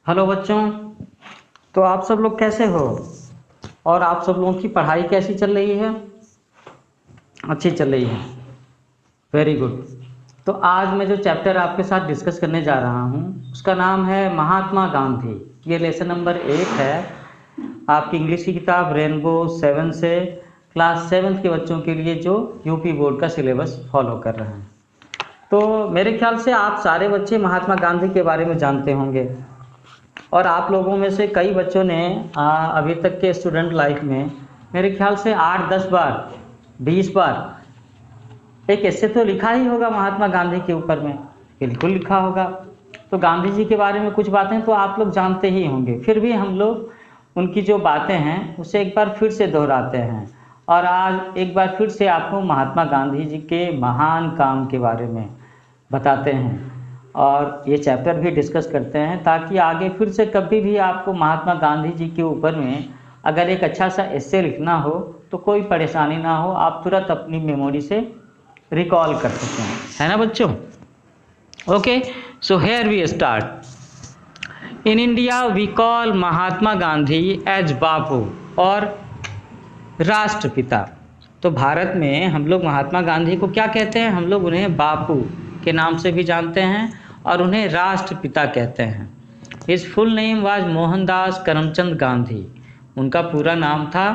Hello बच्चों। तो आप सब लोग कैसे हो और आप सब लोगों की पढ़ाई कैसी चल रही है? अच्छी चल रही है। Very good. तो आज मैं जो चैप्टर आपके साथ डिस्कस करने जा रहा हूँ उसका नाम है महात्मा गांधी। ये लेसन नंबर 1 है आपकी इंग्लिश की किताब रेनबो 7 से क्लास 7 के बच्चों के लिए जो यूपी बोर्ड का सिलेबस फॉलो कर रहे हैं। तो मेरे ख्याल से आप सारे बच्चे महात्मा गांधी के बारे में जानते होंगे और आप लोगों में से कई बच्चों ने अभी तक के स्टूडेंट लाइफ में मेरे ख्याल से 8-10 बार 20 बार एक ऐसे तो लिखा ही होगा महात्मा गांधी के ऊपर में। बिल्कुल लिखा होगा। तो गांधी जी के बारे में कुछ बातें तो आप लोग जानते ही होंगे, फिर भी हम लोग उनकी जो बातें हैं उसे एक बार फिर से दोहराते हैं और आज एक बार फिर से आपको महात्मा गांधी जी के महान काम के बारे में बताते हैं और ये चैप्टर भी डिस्कस करते हैं ताकि आगे फिर से कभी भी आपको महात्मा गांधी जी के ऊपर में अगर एक अच्छा सा एस्से लिखना हो तो कोई परेशानी ना हो, आप तुरंत अपनी मेमोरी से रिकॉल कर सकते हैं, है ना बच्चों? Okay, so here we start. In India we call Mahatma Gandhi as Bapu और राष्ट्रपिता। तो भारत में हम लोग महात्मा गांधी को क्या कहते हैं? हम लोग उन्हें बापू के नाम से भी जानते हैं और उन्हें राष्ट्रपिता कहते हैं। His full name was Mohandas Karamchand Gandhi. उनका पूरा नाम था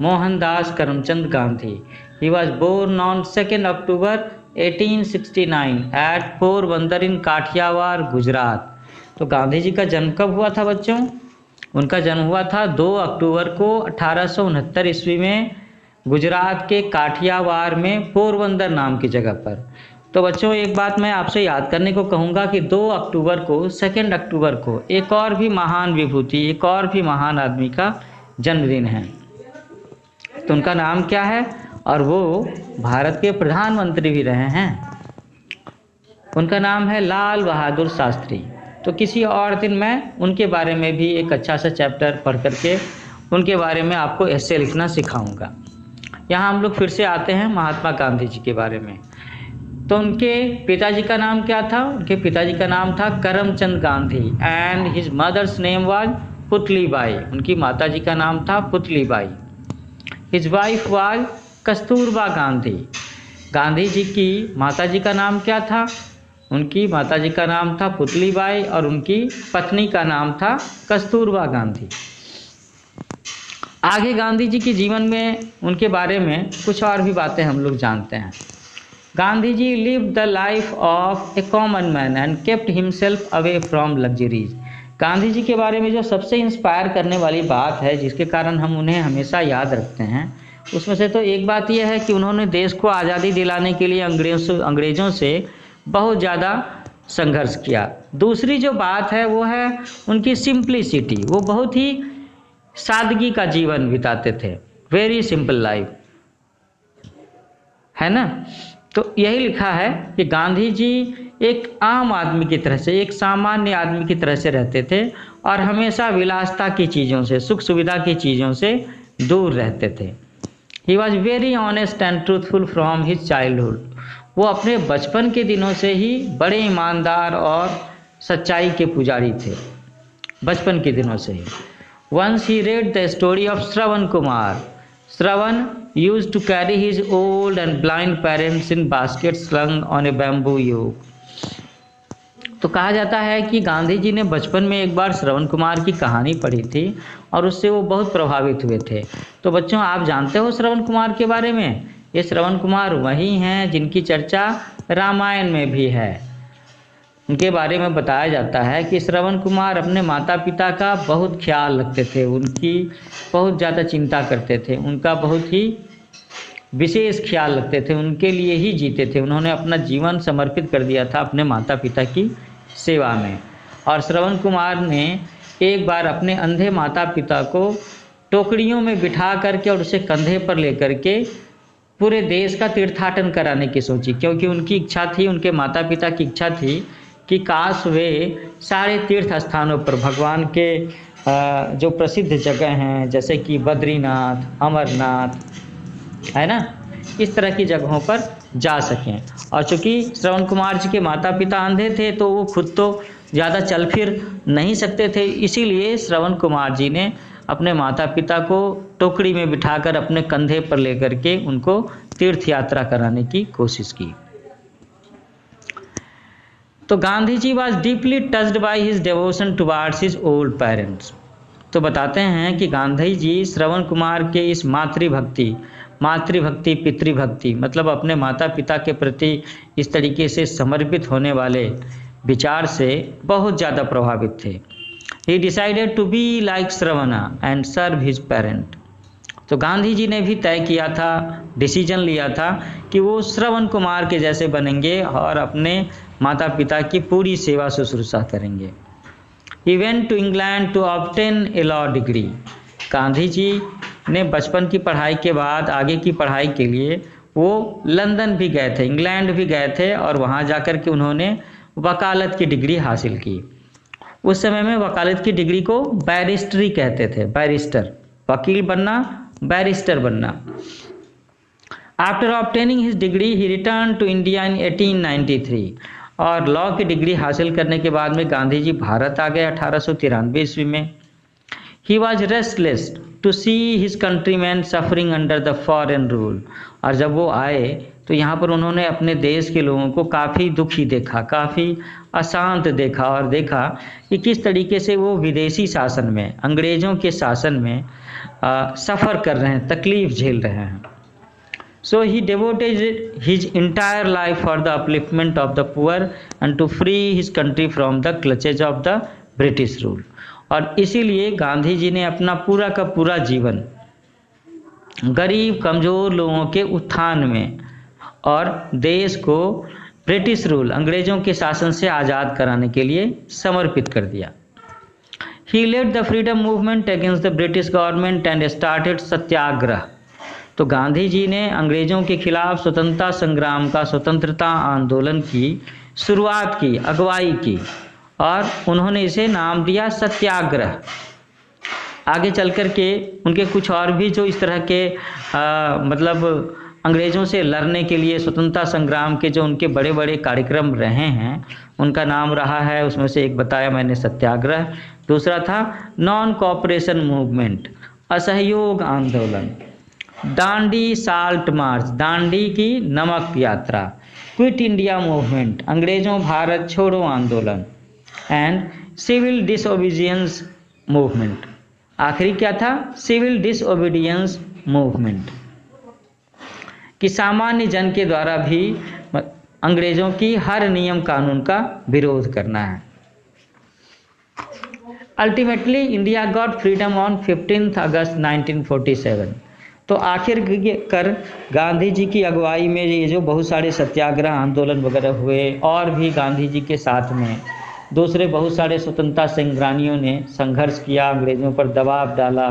Mohandas Karamchand Gandhi. He was born on 2 October 1869 at Porbandar in Kathiawar, Gujarat. तो गांधी जी का जन्म कब हुआ था बच्चों? उनका जन्म हुआ था 2 अक्टूबर को 1869 ईस्वी में गुजरात के काठियावाड़ में पोरबंदर नाम की जगह पर। तो बच्चों एक बात मैं आपसे याद करने को कहूँगा कि 2 अक्टूबर को 2 अक्टूबर को एक और भी महान विभूति, एक और भी महान आदमी का जन्मदिन है। तो उनका नाम क्या है? और वो भारत के प्रधानमंत्री भी रहे हैं। उनका नाम है लाल बहादुर शास्त्री। तो किसी और दिन मैं उनके बारे में भी एक अच्छा सा चैप्टर पढ़ करके उनके बारे में आपको ऐसे लिखना सिखाऊंगा। यहाँ हम लोग फिर से आते हैं महात्मा गांधी जी के बारे में। तो उनके पिताजी का नाम क्या था? उनके पिताजी का नाम था Karamchand Gandhi and his mother's name was Putlibai. उनकी माताजी का नाम था Putlibai. His wife was Kasturba Gandhi. Gandhi ji की माताजी का नाम क्या था? उनकी माताजी का नाम था पुतलीबाई और उनकी पत्नी का नाम था कस्तूरबा गांधी। आगे गांधी जी के जीवन में उनके बारे में कुछ और भी बातें हम लोग जानते हैं। Gandhi ji lived the life of a common man and kept himself away from luxuries। Gandhi ji के बारे में जो सबसे इंस्पायर करने वाली बात है, जिसके कारण हम उन्हें हमेशा याद रखते हैं, उसमें से तो एक बात यह है कि उन्होंने देश को आज़ादी दिलाने के लिए अंग्रेज़ों से बहुत ज़्यादा संघर्ष किया। दूसरी जो बात है वो है उनकी सिंप्लिसिटी। वो बहुत ही सादगी का जीवन बिताते थे, वेरी सिंपल लाइफ, है ना? तो यही लिखा है कि गांधी जी एक आम आदमी की तरह से, एक सामान्य आदमी की तरह से रहते थे और हमेशा विलासता की चीज़ों से, सुख सुविधा की चीज़ों से दूर रहते थे। He was very honest and truthful from his childhood. वो अपने बचपन के दिनों से ही बड़े ईमानदार और सच्चाई के पुजारी थे, बचपन के दिनों से ही। Once he read the story of Shravan Kumar. Shravan used to carry his old and blind parents in baskets slung on a bamboo yoke। तो कहा जाता है कि गांधी जी ने बचपन में एक बार श्रवण कुमार की कहानी पढ़ी थी और उससे वो बहुत प्रभावित हुए थे। तो बच्चों आप जानते हो श्रवण कुमार के बारे में? ये श्रवण कुमार वही हैं जिनकी चर्चा रामायण में भी है। उनके बारे में बताया जाता है कि श्रवण कुमार अपने माता पिता का बहुत ख्याल रखते थे, उनकी बहुत ज़्यादा चिंता करते थे, उनका बहुत ही विशेष ख्याल रखते थे, उनके लिए ही जीते थे। उन्होंने अपना जीवन समर्पित कर दिया था अपने माता पिता की सेवा में। और श्रवण कुमार ने एक बार अपने अंधे माता पिता को टोकरियों में बिठा करके और उसे कंधे पर लेकर के पूरे देश का तीर्थाटन कराने की सोची, क्योंकि उनकी इच्छा थी, उनके माता पिता की इच्छा थी कि काश वे सारे तीर्थ स्थानों पर, भगवान के जो प्रसिद्ध जगह हैं जैसे कि बद्रीनाथ, अमरनाथ, है ना, इस तरह की जगहों पर जा सकें। और चूँकि श्रवण कुमार जी के माता पिता अंधे थे तो वो खुद तो ज़्यादा चल फिर नहीं सकते थे, इसीलिए श्रवण कुमार जी ने अपने माता पिता को टोकरी में बिठाकर अपने कंधे पर लेकर के उनको तीर्थ यात्रा कराने की कोशिश की। तो Gandhi ji was deeply touched by his devotion towards his old parents. तो बताते हैं कि गांधी जी श्रवण कुमार के इस मातृभक्ति पितृभक्ति मतलब अपने माता पिता के प्रति इस तरीके से समर्पित होने वाले विचार से बहुत ज़्यादा प्रभावित थे। He decided to be like Shravana and serve his parent. तो गांधी जी ने भी तय किया था, डिसीजन लिया था कि वो श्रवण कुमार के जैसे बनेंगे और अपने माता पिता की पूरी सेवा शुश्रूषा करेंगे। He went to England to obtain a law degree। Gandhi ji ने बचपन की पढ़ाई के बाद आगे की पढ़ाई के लिए वो लंदन भी गए थे, इंग्लैंड भी गए थे और वहाँ जाकर के उन्होंने वकालत की डिग्री हासिल की। उस समय में वकालत की डिग्री को बैरिस्टरी कहते थे, बैरिस्टर, वकील बनना, बैरिस्टर बनना। After obtaining his degree he return to India in 1893। और लॉ की डिग्री हासिल करने के बाद में गांधी जी भारत आ गए 1893 ईस्वी में। He was restless to see his countryman suffering under the foreign rule. और जब वो आए तो यहाँ पर उन्होंने अपने देश के लोगों को काफ़ी दुखी देखा, काफ़ी अशांत देखा और देखा कि किस तरीके से वो विदेशी शासन में, अंग्रेज़ों के शासन में सफ़र कर रहे हैं, तकलीफ़ झेल रहे हैं। So he devoted his entire life for the upliftment of the poor and to free his country from the clutches of the British rule। और इसीलिए गांधी जी ने अपना पूरा का पूरा जीवन गरीब कमज़ोर लोगों के उत्थान में और देश को ब्रिटिश रूल, अंग्रेज़ों के शासन से आज़ाद कराने के लिए समर्पित कर दिया। He led the freedom movement against the British government and started सत्याग्रह। तो गांधी जी ने अंग्रेज़ों के खिलाफ स्वतंत्रता संग्राम का, स्वतंत्रता आंदोलन की शुरुआत की, अगुवाई की और उन्होंने इसे नाम दिया सत्याग्रह। आगे चल कर के उनके कुछ और भी जो इस तरह के मतलब अंग्रेज़ों से लड़ने के लिए स्वतंत्रता संग्राम के जो उनके बड़े बड़े कार्यक्रम रहे हैं उनका नाम रहा है, उसमें से एक बताया मैंने सत्याग्रह, दूसरा था नॉन कोऑपरेशन मूवमेंट, असहयोग आंदोलन, दांडी साल्ट मार्च, दांडी की नमक यात्रा, क्विट इंडिया मूवमेंट, अंग्रेज़ों भारत छोड़ो आंदोलन एंड सिविल डिसओबीडियंस मूवमेंट। आखिरी क्या था? सिविल डिसओबीडियंस मूवमेंट, कि सामान्य जन के द्वारा भी अंग्रेज़ों की हर नियम कानून का विरोध करना है। Ultimately India got freedom on 15 अगस्त 1947। तो आखिर कर गांधी जी की अगुवाई में ये जो बहुत सारे सत्याग्रह आंदोलन वगैरह हुए और भी गांधी जी के साथ में दूसरे बहुत सारे स्वतंत्रता संग्रामियों ने संघर्ष किया, अंग्रेज़ों पर दबाव डाला,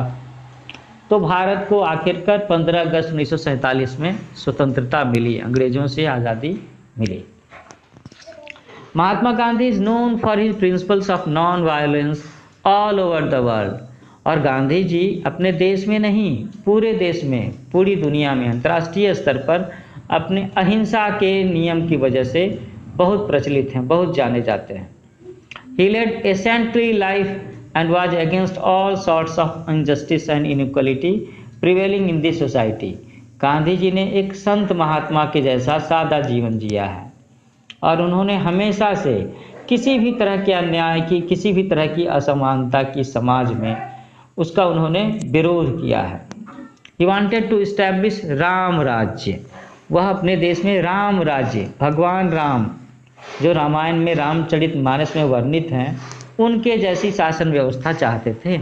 तो भारत को आखिरकार 15 अगस्त 1947 में स्वतंत्रता मिली, अंग्रेज़ों से आज़ादी मिली। Mahatma Gandhi is known for his principles of non violence all over the world. और गांधी जी अपने देश में नहीं, पूरे देश में, पूरी दुनिया में, अंतर्राष्ट्रीय स्तर पर अपने अहिंसा के नियम की वजह से बहुत प्रचलित हैं, बहुत जाने जाते हैं। He led a saintly life and was against all sorts of injustice and inequality prevailing in the society। Gandhi ji ने एक संत महात्मा के जैसा सादा जीवन जिया है और उन्होंने हमेशा से किसी भी तरह के अन्याय की, किसी भी तरह की असमानता की समाज में उसका उन्होंने विरोध किया है। He wanted to establish Ram राज्य। वह अपने देश में राम राज्य, भगवान राम जो रामायण में रामचरित मानस में वर्णित हैं, उनके जैसी शासन व्यवस्था चाहते थे।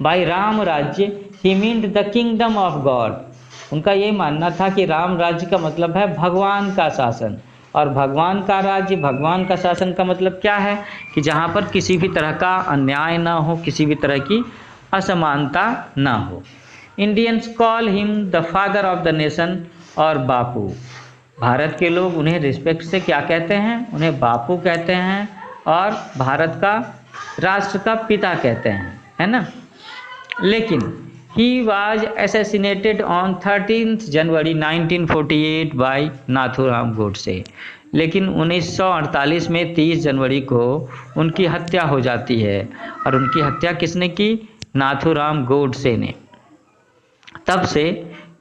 By Ram Rajya he meant the kingdom of God. उनका ये मानना था कि राम राज्य का मतलब है भगवान का शासन, और भगवान का राज्य, भगवान का शासन का मतलब क्या है कि जहाँ पर किसी भी तरह का अन्याय ना हो, किसी भी तरह की असमानता ना हो। Indians call him the father of the nation और बापू। भारत के लोग उन्हें रिस्पेक्ट से क्या कहते हैं? उन्हें बापू कहते हैं और भारत का राष्ट्र का पिता कहते हैं, है ना। लेकिन he was assassinated on 13th January 1948 by Nathuram Godse. लेकिन 1948 में 30 जनवरी को उनकी हत्या हो जाती है। और उनकी हत्या किसने की? नाथूराम गोडसे ने। तब से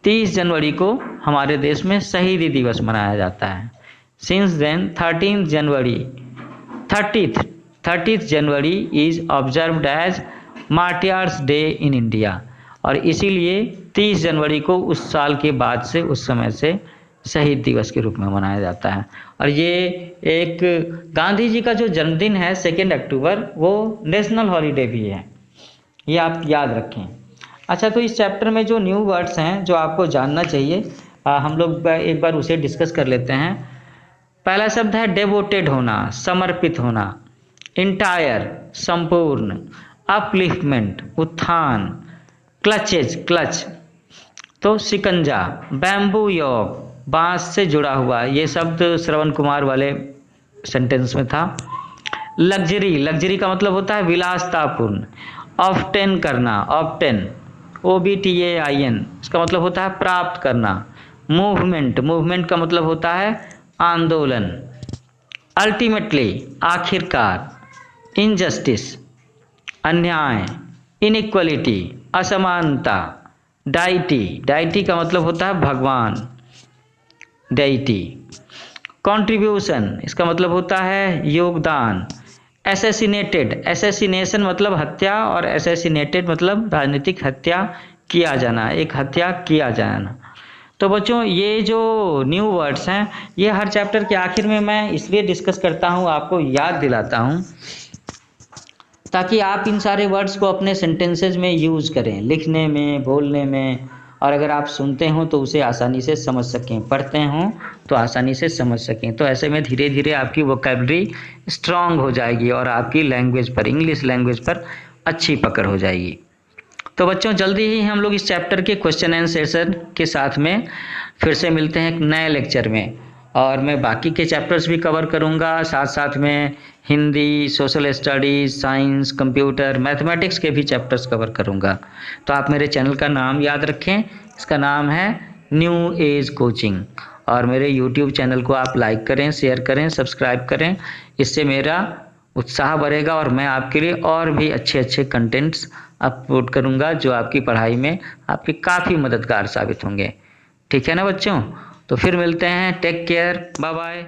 30 जनवरी को हमारे देश में शहीदी दिवस मनाया जाता है। Since then 30th January is observed as martyrs day in India. और इसीलिए 30 जनवरी को उस साल के बाद से, उस समय से शहीद दिवस के रूप में मनाया जाता है। और ये एक गांधी जी का जो जन्मदिन है 2 अक्टूबर, वो नेशनल हॉलीडे भी है, ये आप याद रखें। अच्छा, तो इस चैप्टर में जो न्यू वर्ड्स हैं जो आपको जानना चाहिए, हम लोग एक बार उसे डिस्कस कर लेते हैं। पहला शब्द है डेवोटेड होना, समर्पित होना। इंटायर, संपूर्ण। अपलिफ्टमेंट, उत्थान। क्लचेज, क्लच तो शिकंजा। बैम्बू योग, बांस से जुड़ा हुआ, ये शब्द श्रवण कुमार वाले सेंटेंस में था। लग्जरी, लग्जरी का मतलब होता है विलासतापूर्ण। ऑब्टेन करना, ऑब्टेन, OBTAIN, इसका मतलब होता है प्राप्त करना। मूवमेंट, मूवमेंट का मतलब होता है आंदोलन। अल्टीमेटली, आखिरकार। इनजस्टिस, अन्याय। इनइक्वलिटी, असमानता। डाइटी, डाइटी का मतलब होता है भगवान, डेइटी। कॉन्ट्रीब्यूशन, इसका मतलब होता है योगदान। एसेसिनेटेड, एसेसिनेशन मतलब हत्या, और एसेसिनेटेड मतलब राजनीतिक हत्या किया जाना, एक हत्या किया जाना। तो बच्चों, ये जो न्यू वर्ड्स हैं, ये हर चैप्टर के आखिर में मैं इसलिए डिस्कस करता हूँ, आपको याद दिलाता हूँ, ताकि आप इन सारे वर्ड्स को अपने सेंटेंसेज में यूज़ करें, लिखने में, बोलने में। और अगर आप सुनते हो तो उसे आसानी से समझ सकें, पढ़ते हो तो आसानी से समझ सकें। तो ऐसे में धीरे धीरे आपकी वोकैबुलरी स्ट्रांग हो जाएगी और आपकी लैंग्वेज पर, इंग्लिश लैंग्वेज पर अच्छी पकड़ हो जाएगी। तो बच्चों, जल्दी ही हम लोग इस चैप्टर के क्वेश्चन एंड सेशन के साथ में फिर से मिलते हैं एक नए लेक्चर में। और मैं बाकी के चैप्टर्स भी कवर करूंगा, साथ साथ में Hindi, social studies, science, computer, mathematics के भी चैप्टर्स कवर करूंगा। तो आप मेरे चैनल का नाम याद रखें, इसका नाम है न्यू एज कोचिंग। और मेरे यूट्यूब चैनल को आप लाइक करें, शेयर करें, सब्सक्राइब करें। इससे मेरा उत्साह बढ़ेगा और मैं आपके लिए और भी अच्छे अच्छे कंटेंट्स अपलोड करूंगा जो आपकी पढ़ाई में आपकी काफ़ी मददगार साबित होंगे। ठीक है ना बच्चों? तो फिर मिलते हैं। Take care, bye bye.